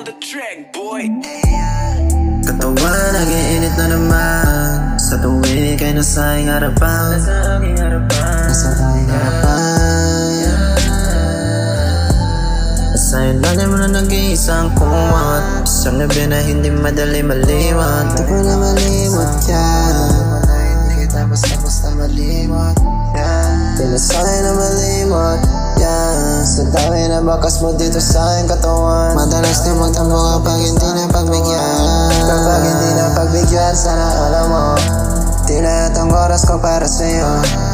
on the track, boy. Katawan, nag-iinit na naman sa tuwing kay nasa aking harapan. Nasa aking harapan. Nasa ilalim mo na nag-iisang kuwat, isang gabi na hindi madali maliwat. Di ko na malimot yan, hindi kita basta-basta malimot yan. Di na sa'kin na malimot yan, sa dami na bakas mo dito sa aking katawan. Madalas na magtambo kapag hindi na pagbigyan. Kapag hindi na pagbigyan, sana alam mo di na itong oras ko para sa'yo.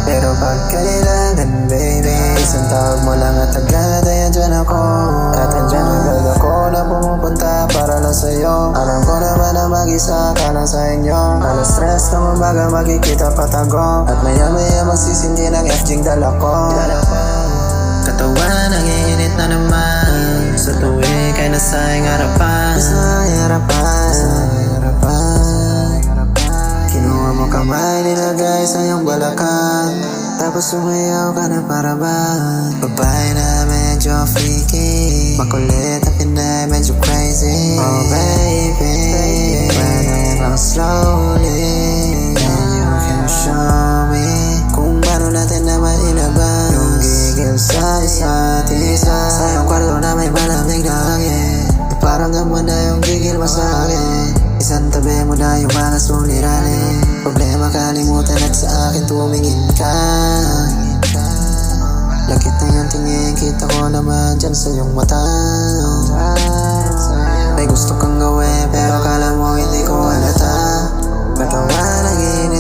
Pero pag kailangan baby, isang tawag mo lang at agad ay andyan ako. At andyan agad ako na pumupunta para lang sa'yo. Alam ko naman na mag-isa ka lang sa inyo. Alas stress na mabaga makikita patago. At maya-maya magsisindi ng FG dala ko. Katawan, nangiinit na naman sa tuwing kay nasa aking harapan. Nasa aking harapan. Kinuha mo kamay, nilagay sa iyong balakang, tapos sumayaw ka na para ba babae na medyo freaky, makulit at pinay medyo crazy. Oh baby, when I'm slowly and you can show me kung paano natin naman ilaban yung gigil sa isa't isa. Sa iyong kwarto na may malamig na hangin, iparamdam mo na yung gigil mo sa akin. Isang tabi mo na yung mga suliranin, problema kalimutan at sa akin tumingin ka. Lakit na yung tingin, kita ko naman dyan sa iyong mata. May gusto kang gawin pero kala mo hindi ko halata. Katawan, naginit